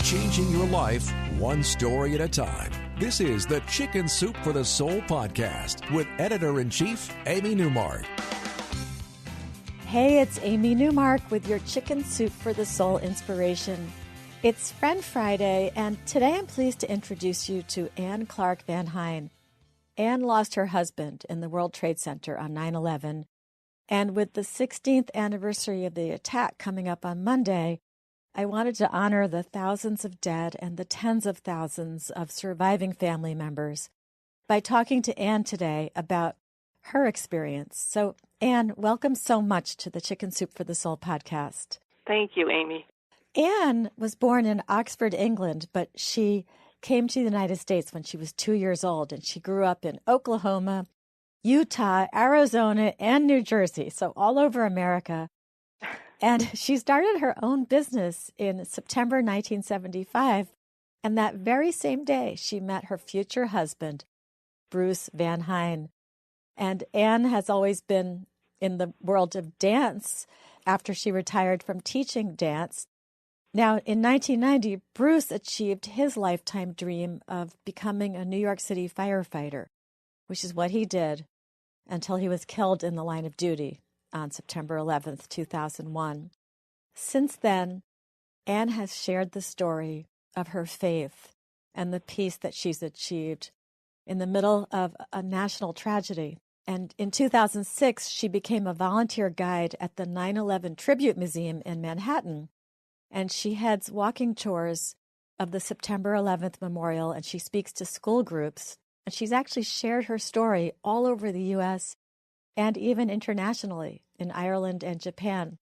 changing your life one story at a time. This is the Chicken Soup for the Soul podcast with Editor-in-Chief Amy Newmark. Hey, it's Amy Newmark with your Chicken Soup for the Soul inspiration. It's Friend Friday, and today I'm pleased to introduce you to Anne Clark Van Hine. Anne lost her husband in the World Trade Center on 9/11, and with the 16th anniversary of the attack coming up on Monday, I wanted to honor the thousands of dead and the tens of thousands of surviving family members by talking to Anne today about her experience. So, Anne, welcome so much to the Chicken Soup for the Soul podcast. Thank you, Amy. Anne was born in Oxford, England, but she came to the United States when she was 2 years old, and she grew up in Oklahoma, Utah, Arizona, and New Jersey, so all over America. And she started her own business in September 1975, and that very same day, she met her future husband, Bruce Van Hine. And Anne has always been in the world of dance after she retired from teaching dance. Now, in 1990, Bruce achieved his lifetime dream of becoming a New York City firefighter, which is what he did until he was killed in the line of duty on September 11th, 2001. Since then, Anne has shared the story of her faith and the peace that she's achieved in the middle of a national tragedy. And in 2006, she became a volunteer guide at the 9/11 Tribute Museum in Manhattan. And she heads walking tours of the September 11th Memorial, and she speaks to school groups. And she's actually shared her story all over the U.S. and even internationally in Ireland and Japan.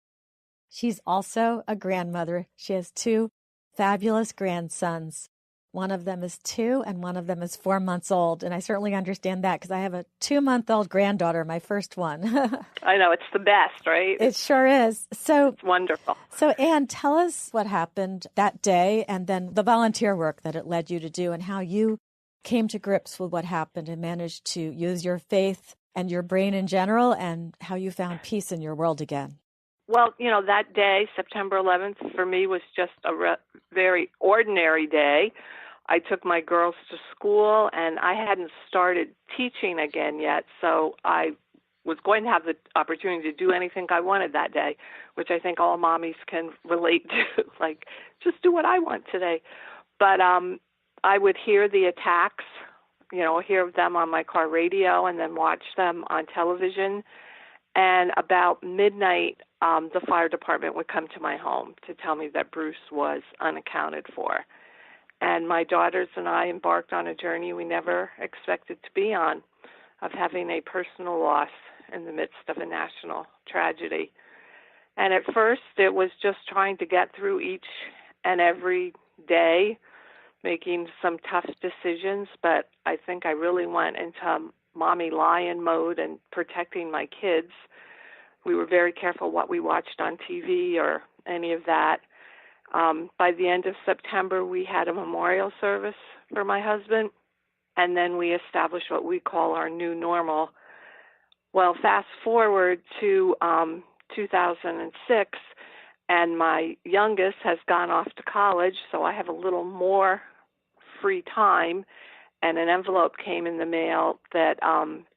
She's also a grandmother. She has two fabulous grandsons. One of them is 2 and one of them is 4 months old. And I certainly understand that because I have a 2-month-old granddaughter, my first one. I know, it's the best, right? It sure is. So it's wonderful. So Anne, tell us what happened that day and then the volunteer work that it led you to do and how you came to grips with what happened and managed to use your faith and your brain in general and how you found peace in your world again. Well, you know, that day, September 11th, for me was just a very ordinary day. I took my girls to school, and I hadn't started teaching again yet, so I was going to have the opportunity to do anything I wanted that day, which I think all mommies can relate to, like, just do what I want today. But I would hear the attacks, hear them on my car radio and then watch them on television. And about midnight, the fire department would come to my home to tell me that Bruce was unaccounted for. And my daughters and I embarked on a journey we never expected to be on, of having a personal loss in the midst of a national tragedy. And at first, it was just trying to get through each and every day, making some tough decisions, but I think I really went into mommy lion mode and protecting my kids. We were very careful what we watched on TV or any of that. By the end of September, we had a memorial service for my husband, and then we established what we call our new normal. Well, fast forward to 2006, and my youngest has gone off to college, so I have a little more free time, and an envelope came in the mail that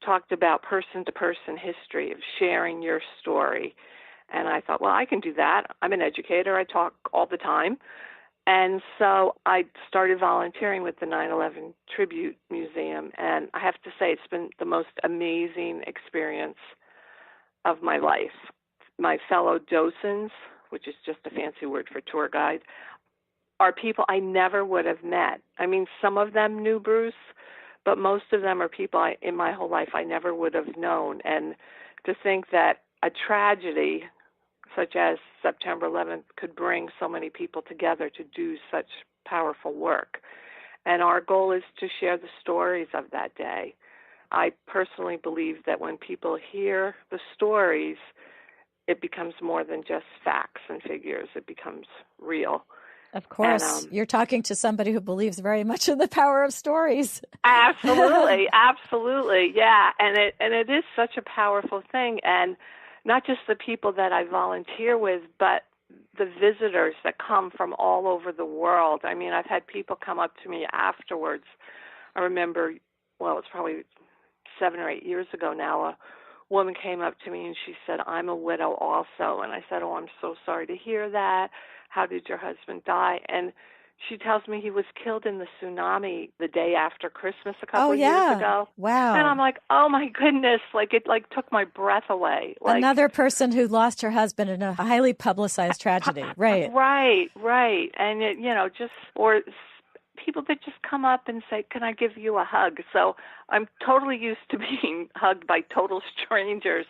talked about person-to-person history, of sharing your story. And I thought, well, I can do that. I'm an educator. I talk all the time. And so I started volunteering with the 9/11 Tribute Museum. And I have to say, it's been the most amazing experience of my life. My fellow docents, which is just a fancy word for tour guide, are people I never would have met. I mean, some of them knew Bruce, but most of them are people in my whole life I never would have known. And to think that a tragedy such as September 11th could bring so many people together to do such powerful work. And our goal is to share the stories of that day. I personally believe that when people hear the stories, it becomes more than just facts and figures. It becomes real. Of course. You're talking to somebody who believes very much in the power of stories. Absolutely. Absolutely. Yeah. And it is such a powerful thing. And not just the people that I volunteer with, but the visitors that come from all over the world. I mean, I've had people come up to me afterwards. I remember, well, it's probably 7 or 8 years ago now, a woman came up to me and she said, I'm a widow also. And I said, oh, I'm so sorry to hear that. How did your husband die? And she tells me he was killed in the tsunami the day after Christmas a couple of years ago. Wow. And I'm like, oh my goodness, like it like took my breath away. Like, another person who lost her husband in a highly publicized tragedy. Right. Right. And it, just, or people that just come up and say, can I give you a hug? So I'm totally used to being hugged by total strangers.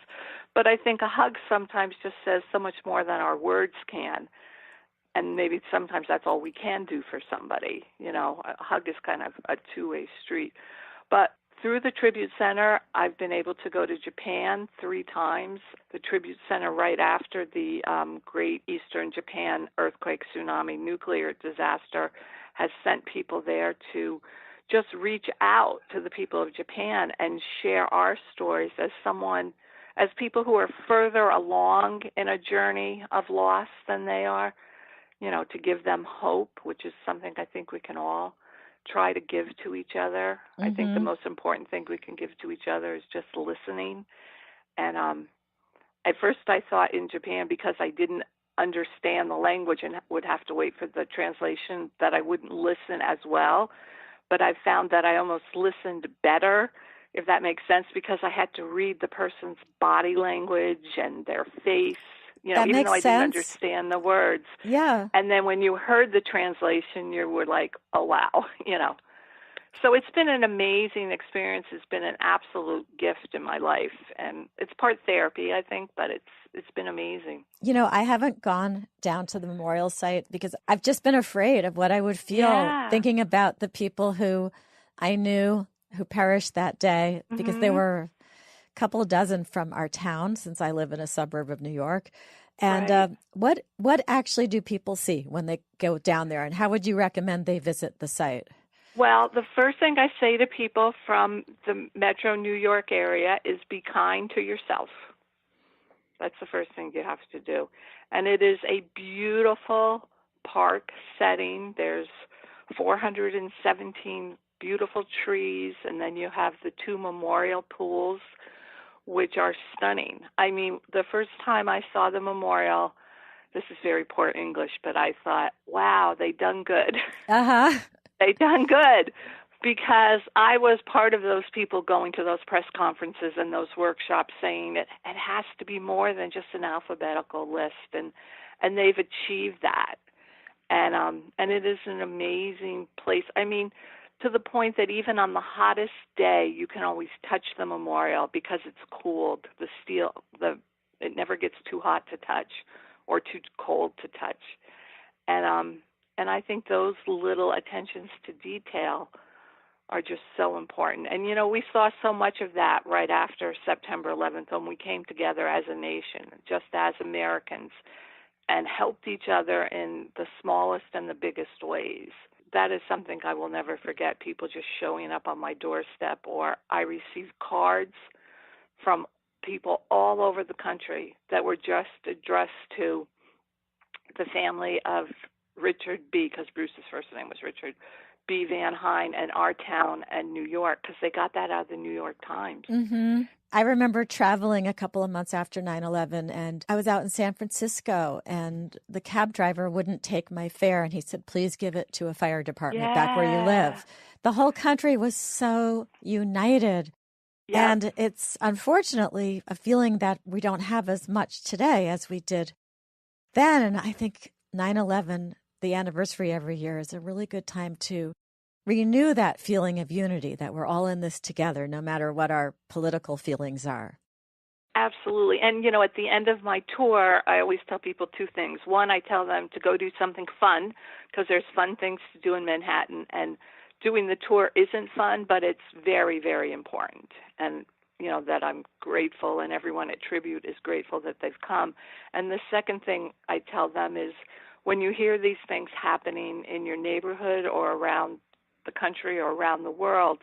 But I think a hug sometimes just says so much more than our words can. And maybe sometimes that's all we can do for somebody. A hug is kind of a two-way street. But through the Tribute Center, I've been able to go to Japan 3 times. The Tribute Center, right after the Great Eastern Japan earthquake, tsunami, nuclear disaster, has sent people there to just reach out to the people of Japan and share our stories as people who are further along in a journey of loss than they are, to give them hope, which is something I think we can all try to give to each other. Mm-hmm. I think the most important thing we can give to each other is just listening. And at first I thought in Japan, because I didn't understand the language and would have to wait for the translation, that I wouldn't listen as well. But I found that I almost listened better, if that makes sense, because I had to read the person's body language and their face, even though I didn't understand the words. Yeah. And then when you heard the translation, you were like, oh, wow, So it's been an amazing experience. It's been an absolute gift in my life. And it's part therapy, I think, but it's been amazing. I haven't gone down to the memorial site because I've just been afraid of what I would feel thinking about the people who I knew who perished that day, because there were a couple dozen from our town, since I live in a suburb of New York. And what actually do people see when they go down there, and how would you recommend they visit the site? Well, the first thing I say to people from the Metro New York area is be kind to yourself. That's the first thing you have to do. And it is a beautiful park setting. There's 417 beautiful trees, and then you have the 2 memorial pools, which are stunning. I mean, the first time I saw the memorial, this is very poor English, but I thought, wow, they done good. Uh-huh. They done good, because I was part of those people going to those press conferences and those workshops saying it has to be more than just an alphabetical list, and they've achieved that. And it is an amazing place. I mean, to the point that even on the hottest day, you can always touch the memorial because it's cooled. The steel, it never gets too hot to touch or too cold to touch. And I think those little attentions to detail are just so important. And, we saw so much of that right after September 11th when we came together as a nation, just as Americans, and helped each other in the smallest and the biggest ways. That is something I will never forget, people just showing up on my doorstep, or I received cards from people all over the country that were just addressed to the family of Richard B., because Bruce's first name was Richard B. Van Hine, and our town and New York, because they got that out of the New York Times. Mm-hmm. I remember traveling a couple of months after 9/11, and I was out in San Francisco, and the cab driver wouldn't take my fare, and he said, please give it to a fire department back where you live. The whole country was so united. Yeah. And it's unfortunately a feeling that we don't have as much today as we did then. And I think 9/11, the anniversary every year, is a really good time to renew that feeling of unity, that we're all in this together, no matter what our political feelings are. Absolutely. And, at the end of my tour, I always tell people 2 things. One, I tell them to go do something fun, because there's fun things to do in Manhattan. And doing the tour isn't fun, but it's very, very important. And, that I'm grateful, and everyone at Tribute is grateful that they've come. And the second thing I tell them is, when you hear these things happening in your neighborhood or around the country or around the world,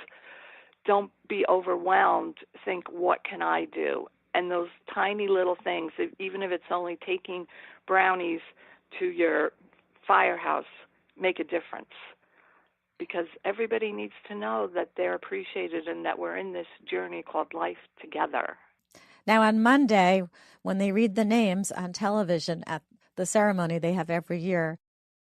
don't be overwhelmed. Think, what can I do? And those tiny little things, even if it's only taking brownies to your firehouse, make a difference. Because everybody needs to know that they're appreciated and that we're in this journey called life together. Now, on Monday, when they read the names on television at the ceremony they have every year,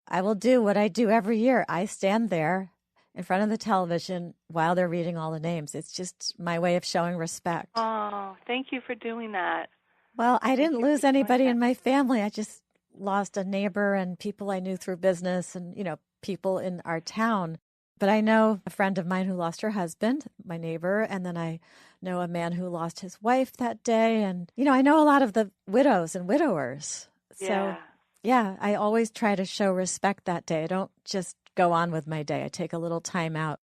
I will do what I do every year. I stand there in front of the television while they're reading all the names. It's just my way of showing respect. Oh, thank you for doing that. Well, I didn't lose anybody in my family. I just lost a neighbor and people I knew through business and, people in our town. But I know a friend of mine who lost her husband, my neighbor, and then I know a man who lost his wife that day. And, I know a lot of the widows and widowers. So, yeah, I always try to show respect that day. I don't just go on with my day. I take a little time out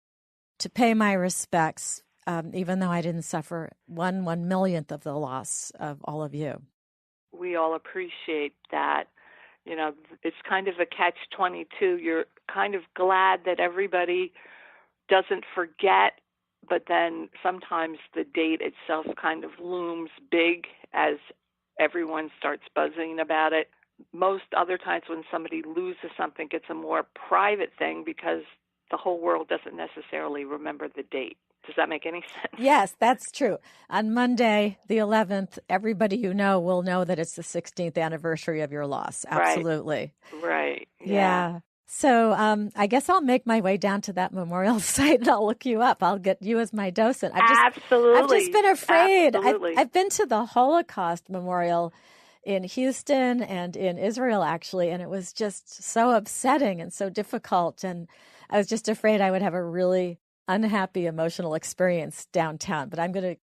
to pay my respects, even though I didn't suffer 1/1,000,000th of the loss of all of you. We all appreciate that. It's kind of a catch-22. You're kind of glad that everybody doesn't forget, but then sometimes the date itself kind of looms big as everyone starts buzzing about it. Most other times when somebody loses something, it's a more private thing because the whole world doesn't necessarily remember the date. Does that make any sense? Yes, that's true. On Monday, the 11th, everybody you know will know that it's the 16th anniversary of your loss. Absolutely. Right. Yeah. So I guess I'll make my way down to that memorial site and I'll look you up. I'll get you as my docent. Absolutely. I've just been afraid. Absolutely. I've been to the Holocaust Memorial in Houston and in Israel, actually, and it was just so upsetting and so difficult. And I was just afraid I would have a really unhappy emotional experience downtown. But I'm gonna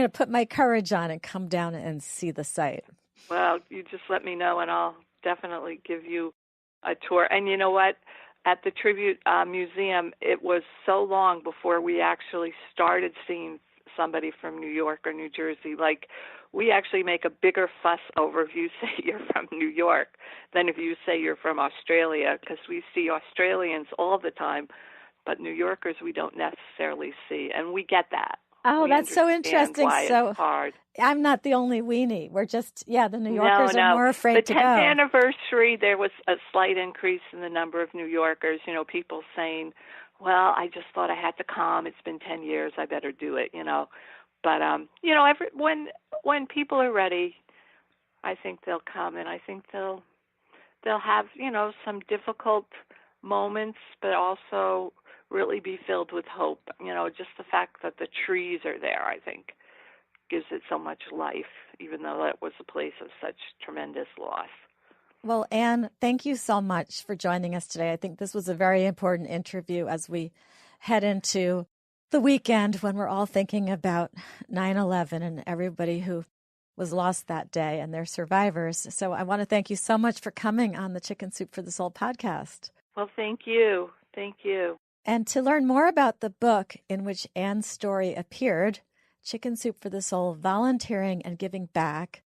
put my courage on and come down and see the site. Well, you just let me know, and I'll definitely give you a tour. And you know what? At the Tribute Museum, it was so long before we actually started seeing somebody from New York or New Jersey. Like, we actually make a bigger fuss over if you say you're from New York than if you say you're from Australia, because we see Australians all the time, but New Yorkers we don't necessarily see, and we get that. Oh, that's so interesting. Why so it's hard. I'm not the only weenie. We're just, the New Yorkers are more afraid to go. The 10th anniversary, there was a slight increase in the number of New Yorkers, people saying, well, I just thought I had to come. It's been 10 years. I better do it, But, when people are ready, I think they'll come, and I think they'll have, some difficult moments, but also really be filled with hope. Just the fact that the trees are there, I think, gives it so much life, even though it was a place of such tremendous loss. Well, Anne, thank you so much for joining us today. I think this was a very important interview as we head into the weekend when we're all thinking about 9/11 and everybody who was lost that day and their survivors. So I want to thank you so much for coming on the Chicken Soup for the Soul podcast. Well, thank you. Thank you. And to learn more about the book in which Anne's story appeared, Chicken Soup for the Soul, Volunteering and Giving Back,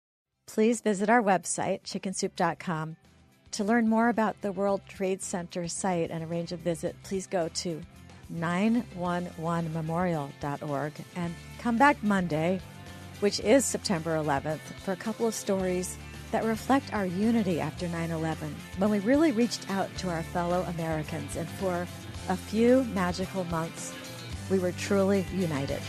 please visit our website, chickensoup.com. To learn more about the World Trade Center site and arrange a visit, please go to 911memorial.org and come back Monday, which is September 11th, for a couple of stories that reflect our unity after 9/11, when we really reached out to our fellow Americans, and for a few magical months, we were truly united.